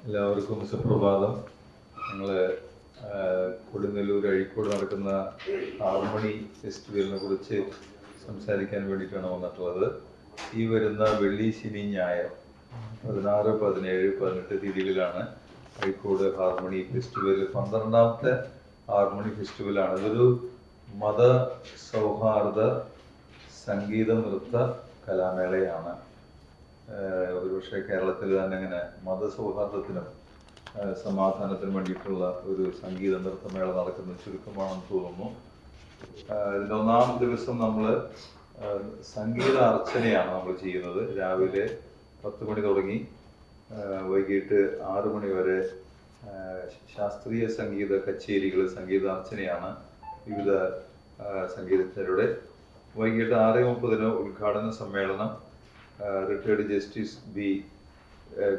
എല്ലാവർക്കും സുപ്രഭാതം. ഞങ്ങൾ കൊടുങ്ങല്ലൂർ അഴീക്കോട് നടക്കുന്ന ഹാർമണി ഫെസ്റ്റിവലിനെ കുറിച്ച് സംസാരിക്കാൻ വേണ്ടിയിട്ടാണ് വന്നിട്ടുള്ളത്. ഈ വരുന്ന വെള്ളി, ശനി, ഞായർ 16, 17, 18 തീയതികളിലാണ് അഴീക്കോട് ഹാർമണി ഫെസ്റ്റിവൽ. 12ാമത്തെ ഹാർമണി ഫെസ്റ്റിവലാണ്. ഇതൊരു മത സൗഹാർദ്ദ സംഗീത നൃത്ത കലാമേളയാണ്. ഒരുപക്ഷെ കേരളത്തിൽ തന്നെ ഇങ്ങനെ മതസൗഹാർദ്ദത്തിനും സമാധാനത്തിനും വേണ്ടിയിട്ടുള്ള ഒരു സംഗീത നൃത്തമേള നടക്കുന്ന ചുരുക്കമാണെന്ന് തോന്നുന്നു. ഇതിൻ്റെ 1ാം ദിവസം നമ്മൾ സംഗീത അർച്ചനയാണ് നമ്മൾ ചെയ്യുന്നത്. രാവിലെ 10 മണി തുടങ്ങി വൈകിട്ട് 6 മണി വരെ ശാസ്ത്രീയ സംഗീത കച്ചേരികൾ, സംഗീതാർച്ചനയാണ് വിവിധ സംഗീതജ്ഞരുടെ. വൈകിട്ട് 6:30 ഉദ്ഘാടന സമ്മേളനം retired justice B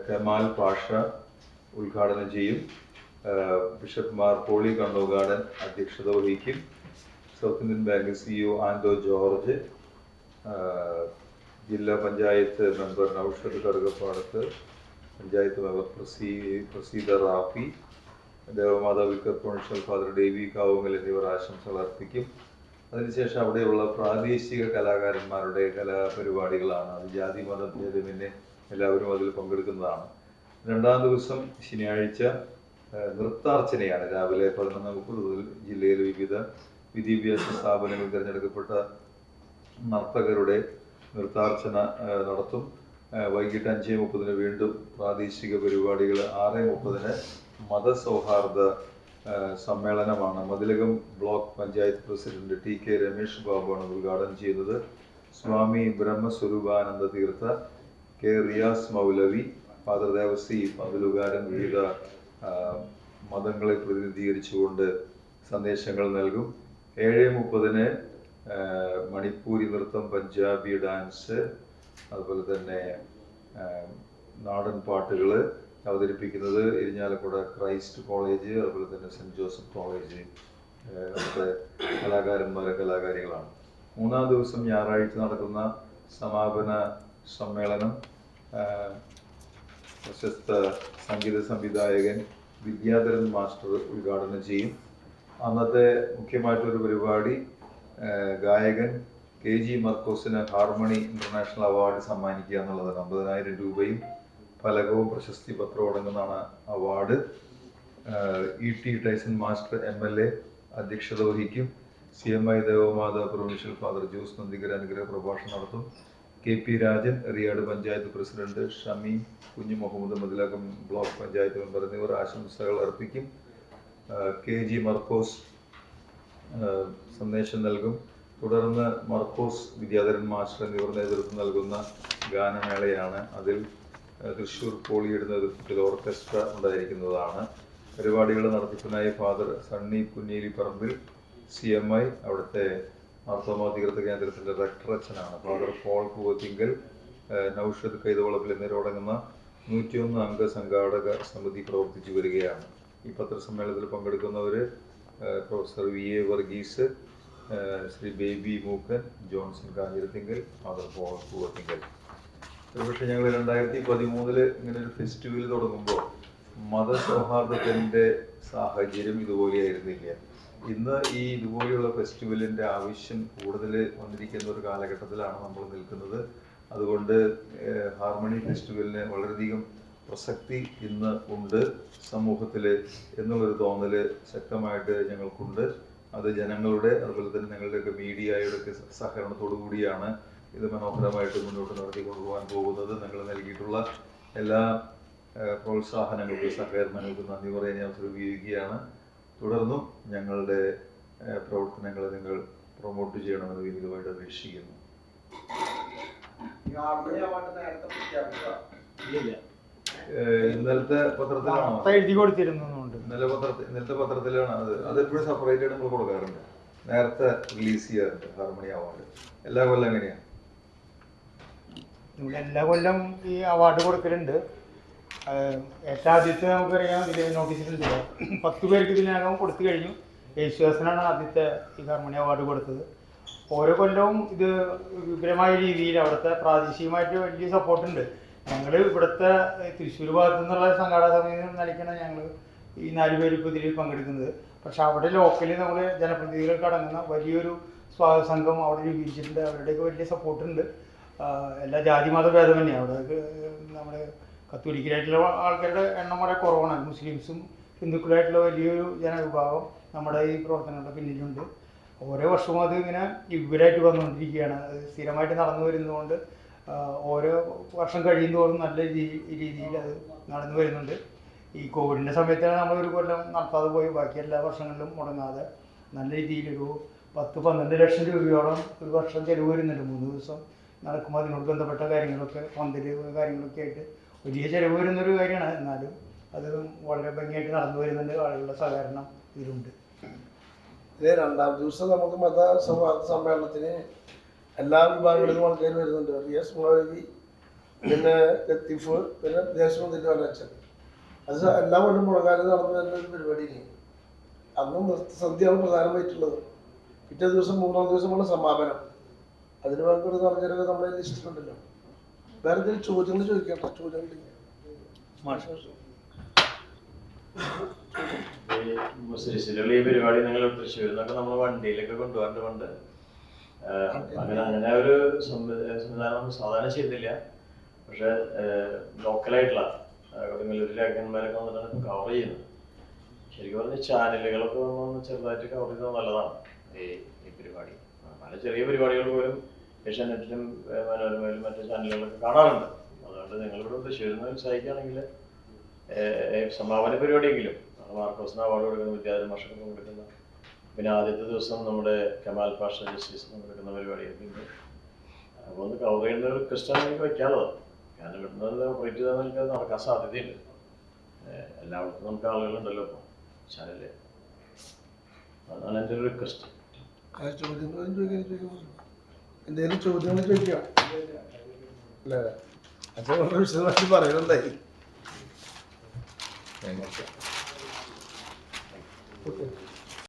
Kamal Pasha ഉദ്ഘാടനം ചെയ്യും. ബിഷപ്പ് മാർ പോളി കണ്ണൂകാടൻ അധ്യക്ഷത വഹിക്കും. South Indian bank CEO Anto George, ജില്ലാ panchayat member Naushad Karukappadath, panchayat member Praseeda Rafi, Devamatha vicar provincial father Davy Kavungal എന്നിവർ ആശംസകൾ അർപ്പിക്കും. അതിനുശേഷം അവിടെയുള്ള പ്രാദേശിക കലാകാരന്മാരുടെ കലാപരിപാടികളാണ്. അത് ജാതി മത ഭേദമന്യേ എല്ലാവരും അതിൽ പങ്കെടുക്കുന്നതാണ്. 2ാം ദിവസം ശനിയാഴ്ച നൃത്താർച്ചനയാണ്. രാവിലെ 11:30 മുതൽ ജില്ലയിലെ വിവിധ വിദ്യാഭ്യാസ സ്ഥാപനങ്ങളിൽ തിരഞ്ഞെടുക്കപ്പെട്ട നർത്തകരുടെ നൃത്താർച്ചന നടത്തും. വൈകിട്ട് 5:30 വീണ്ടും പ്രാദേശിക പരിപാടികൾ. 6:30 മതസൗഹാർദ്ദ സമ്മേളനമാണ്. Mathilakam block panchayat president TK Ramesh ബാബുവാണ് ഉദ്ഘാടനം ചെയ്യുന്നത്. സ്വാമി ബ്രഹ്മസ്വരൂപാനന്ദ തീർത്ഥ, K റിയാസ് മൗലവി, ഫാദർ ദേവസി മതിലുകാരൻ വിവിധ മതങ്ങളെ പ്രതിനിധീകരിച്ചുകൊണ്ട് സന്ദേശങ്ങൾ നൽകും. 7:30 മണിപ്പൂരി നൃത്തം, പഞ്ചാബി ഡാൻസ്, അതുപോലെ തന്നെ നാടൻ പാട്ടുകൾ അവതരിപ്പിക്കുന്നത് ഇരിഞ്ഞാലക്കുട ക്രൈസ്റ്റ് കോളേജ്, അതുപോലെ തന്നെ സെൻറ് ജോസഫ് കോളേജ് അവിടുത്തെ കലാകാരികളാണ്. 3ാം ദിവസം ഞായറാഴ്ച നടക്കുന്ന സമാപന സമ്മേളനം പ്രശസ്ത സംഗീത സംവിധായകൻ വിദ്യാധരൻ മാസ്റ്റർ ഉദ്ഘാടനം ചെയ്യും. അന്നത്തെ മുഖ്യമായിട്ടൊരു പരിപാടി ഗായകൻ KG മർക്കോസിന് ഹാർമണി ഇന്റർനാഷണൽ അവാർഡ് സമ്മാനിക്കുക എന്നുള്ളതാണ്. 50,000 രൂപയും ഫലകവും പ്രശസ്തി പത്രവും അടങ്ങുന്നതാണ് award. ET Tyson master MLA അധ്യക്ഷത വഹിക്കും. CMI Devamatha provincial father Jose Nandikar അനുഗ്രഹ പ്രഭാഷണം നടത്തും. KP Rajan, Riyad panchayat president, Shami Kunju Muhammad, Mathilakam block panchayat member എന്നിവർ ആശംസകൾ അർപ്പിക്കും. KG മർക്കോസ് സന്ദേശം നൽകും. തുടർന്ന് മർക്കോസ്, വിദ്യാധരൻ മാസ്റ്റർ എന്നിവർ നേതൃത്വം നൽകുന്ന ഗാനമേളയാണ്. അതിൽ തൃശ്ശൂർ പോളിയുടെ നേതൃത്വത്തിൽ ഓർക്കസ്ട്ര ഉണ്ടായിരിക്കുന്നതാണ്. പരിപാടികൾ നടത്തിപ്പിനായി ഫാദർ സണ്ണി കുഞ്ഞേലിപ്പറമ്പിൽ, CMI അവിടുത്തെ മാർത്തോമാ തീർത്ഥ കേന്ദ്രത്തിൻ്റെ റെക്ടർ അച്ഛനാണ്. ഫാദർ പോൾ പൂവത്തിങ്കൽ, നൗഷദ് കൈതവളപ്പിൽ എന്നിവരടങ്ങുന്ന 101 അംഗ സംഘാടക സമിതി പ്രവർത്തിച്ചു വരികയാണ്. ഈ പത്രസമ്മേളനത്തിൽ പങ്കെടുക്കുന്നവർ professor VA Varghese, Shri Baby Mookken, Johnson Kanjirathinkal, father Paul Poovathinkal. ഒരുപക്ഷെ ഞങ്ങൾ 2013 ഇങ്ങനെ ഒരു ഫെസ്റ്റിവൽ തുടങ്ങുമ്പോൾ മതസൗഹാർദ്ദത്തിൻ്റെ സാഹചര്യം ഇതുപോലെയായിരുന്നില്ല. ഇന്ന് ഈ ഇതുപോലെയുള്ള ഫെസ്റ്റിവലിൻ്റെ ആവശ്യം കൂടുതൽ വന്നിരിക്കുന്ന ഒരു കാലഘട്ടത്തിലാണ് നമ്മൾ നിൽക്കുന്നത്. അതുകൊണ്ട് ഹാർമണി ഫെസ്റ്റിവലിന് വളരെയധികം പ്രസക്തി ഇന്ന് ഉണ്ട് സമൂഹത്തിൽ എന്നുള്ളൊരു തോന്നൽ ശക്തമായിട്ട് ഞങ്ങൾക്കുണ്ട്. അത് ജനങ്ങളുടെ, അതുപോലെ തന്നെ ഞങ്ങളുടെയൊക്കെ മീഡിയയുടെയൊക്കെ സഹകരണത്തോടു കൂടിയാണ് ഇത് മനോഹരമായിട്ട് മുന്നോട്ട് നടത്തിക്കൊണ്ടുപോകാൻ പോകുന്നത്. നിങ്ങൾ നൽകിയിട്ടുള്ള എല്ലാ പ്രോത്സാഹനങ്ങൾക്കും സഹകരണങ്ങൾക്കും നന്ദി പറയാൻ ഞാൻ ഉപയോഗിക്കുകയാണ്. തുടർന്നും ഞങ്ങളുടെ പ്രവർത്തനങ്ങളെ നിങ്ങൾ പ്രൊമോട്ട് ചെയ്യണമെന്ന് വിനീതമായിട്ട് അപേക്ഷിക്കുന്നു. ഇന്നലത്തെ പത്രത്തിലാണോ? ഇന്നലത്തെ പത്രത്തിലാണ്. അതെപ്പോഴും സെപ്പറേറ്റ് ആയിട്ട് നമ്മൾ കൊടുക്കാറുണ്ട്. നേരത്തെ റിലീസ് ചെയ്യാറുണ്ട് ഹാർമണി അവാർഡ്. എല്ലാ കൊല്ലം എങ്ങനെയാണ്? എല്ലാ കൊല്ലം ഈ അവാർഡ് കൊടുക്കലുണ്ട്. ഏറ്റവും ആദ്യത്തെ നമുക്കറിയാം, ഇതിൽ നോട്ടീസിലുണ്ട് 10 പേർക്ക് ഇതിനകം കൊടുത്തു കഴിഞ്ഞു. യേശുദാസനാണ് ആദ്യത്തെ ഈ ഹാർമണി അവാർഡ് കൊടുത്തത്. ഓരോ കൊല്ലവും ഇത് വിപുലമായ രീതിയിൽ അവിടുത്തെ പ്രാദേശികമായിട്ട് വലിയ സപ്പോർട്ടുണ്ട്. ഞങ്ങൾ ഇവിടുത്തെ തൃശ്ശൂർ ഭാഗത്തു നിന്നുള്ള സംഘാടക സമിതി നിലയ്ക്കാണ് ഞങ്ങൾ ഈ 4 പേര് ഇപ്പോൾ ഇതിൽ പങ്കെടുക്കുന്നത്. പക്ഷെ അവിടെ ലോക്കലി നമ്മൾ ജനപ്രതിനിധികൾക്ക് അടങ്ങുന്ന വലിയൊരു സ്വാഗത സംഘം അവിടെ രൂപീകരിച്ചിട്ടുണ്ട്. അവരുടെയൊക്കെ വലിയ സപ്പോർട്ടുണ്ട്. എല്ലാ ജാതി മത ഭേദമന്യേ അവിടെ നമ്മുടെ കത്തോലിക്കലായിട്ടുള്ള ആൾക്കാരുടെ എണ്ണം വളരെ കുറവാണ്. മുസ്ലിംസും ഹിന്ദുക്കളായിട്ടുള്ള വലിയൊരു ജനവിഭാഗം നമ്മുടെ ഈ പ്രവർത്തനങ്ങളുടെ പിന്നിലുണ്ട്. ഓരോ വർഷവും അത് ഇങ്ങനെ ഇവരായിട്ട് വന്നുകൊണ്ടിരിക്കുകയാണ്. അത് സ്ഥിരമായിട്ട് നടന്നു വരുന്നതുകൊണ്ട് ഓരോ വർഷം കഴിയുന്നതോറും നല്ല രീതിയിൽ അത് നടന്നു വരുന്നുണ്ട്. ഈ കോവിഡിൻ്റെ സമയത്താണ് നമ്മളൊരു കൊല്ലം നടത്താതെ പോയി. ബാക്കി എല്ലാ വർഷങ്ങളിലും മുടങ്ങാതെ നല്ല രീതിയിലൊരു 10-12 ലക്ഷം രൂപയോളം ഒരു വർഷം ചിലവ് വരുന്നുണ്ട്. 3 ദിവസം നടക്കുമ്പോൾ അതിനോട് ബന്ധപ്പെട്ട കാര്യങ്ങളൊക്കെ പന്തല് കാര്യങ്ങളൊക്കെ ആയിട്ട് വലിയ ചിലവ് വരുന്നൊരു കാര്യമാണ്. എന്നാലും അത് വളരെ ഭംഗിയായിട്ട് നടന്നു വരുന്നുണ്ട്. ആളുകളുടെ സഹകരണം ഇതിലുണ്ട്. ഇത് 2ാം ദിവസം നമുക്ക് മത സൗഹാർദ്ദ സമ്മേളനത്തിന് എല്ലാ വിഭാഗങ്ങളിലും ആൾക്കാർ വരുന്നുണ്ട്. റിയാസ് മുളകി, പിന്നെ ലത്തീഫ്, പിന്നെ ദേശമന്ത്രി അച്ഛൻ. അത് എല്ലാ കൊല്ലം മുടങ്ങാതെ നടന്നു വരുന്ന ഒരു പരിപാടിയാണ്. അന്നും സദ്യയാണ് പ്രധാനമായിട്ടുള്ളത്. പിറ്റേ ദിവസം 3ാം ദിവസമുള്ള സമാപനം. അതിന് വേണ്ടി നടക്കുന്നവരൊക്കെ നമ്മുടെ ലിസ്റ്റിലുണ്ടല്ലോ. വേറെ എന്തെങ്കിലും ചോദ്യങ്ങൾ ചോദിക്കട്ടെ? ചോദ്യങ്ങൾ ഈ പരിപാടി നിങ്ങൾ തൃശ്ശൂരിൽ നിന്നൊക്കെ നമ്മൾ വണ്ടിയിലൊക്കെ കൊണ്ടുപോകാറുണ്ട്. അങ്ങനെ ഒരു സംവിധാനം സാധാരണ ചെയ്യുന്നില്ല. പക്ഷെ ലോക്കലായിട്ടുള്ള കൊടുങ്ങല്ലൂരിലെ അഗന്മാരൊക്കെ വന്നിട്ടാണ് കവർ ചെയ്യുന്നത്. ശരിക്കും പറഞ്ഞാൽ ചാനലുകളൊക്കെ വന്ന് ചെറുതായിട്ട് കവർ ചെയ്യുന്നത് നല്ലതാണ്. ഈ പരിപാടി പല ചെറിയ പരിപാടികൾ പോലും ഏഷ്യാനെറ്റിലും മനോരമയിലും മറ്റു ചാനലുകളൊക്കെ കാണാറുണ്ട്. അതുകൊണ്ട് നിങ്ങളിവിടെ തൃശ്ശൂരിൽ നിന്ന് ഉത്സാഹിക്കുകയാണെങ്കിൽ സമാപന പരിപാടിയെങ്കിലും മാർക്കോസിന് അവാർഡ് കൊടുക്കുന്ന വിദ്യാധരൻ മാഷൊക്കെ പങ്കെടുക്കുന്ന, പിന്നെ ആദ്യത്തെ ദിവസം നമ്മുടെ കമാൽ പാഷ ജസ്റ്റിസ് പങ്കെടുക്കുന്ന പരിപാടിയൊക്കെ ഉണ്ട്. അപ്പോൾ ഒന്ന് കവർ ചെയ്യുന്ന ഒരു റിക്വസ്റ്റാണ് എനിക്ക് വയ്ക്കാനുള്ളത്. കാരണം ഇവിടുന്ന് ഓപ്പറേറ്റ് ചെയ്താൽ നമുക്ക് നടക്കാൻ സാധ്യതയുണ്ട്. എല്ലായിടത്തും നമുക്ക് ആളുകളുണ്ടല്ലോ ഇപ്പോൾ ചാനലിൽ. അതാണ് എൻ്റെ ഒരു റിക്വസ്റ്റ്. എന്തെങ്കിലും ചോദ്യങ്ങൾ ചോദിക്കാം അല്ലേ? അച്ഛൻ വളരെ വിശദമായിട്ട് പറയുന്നുണ്ടായി.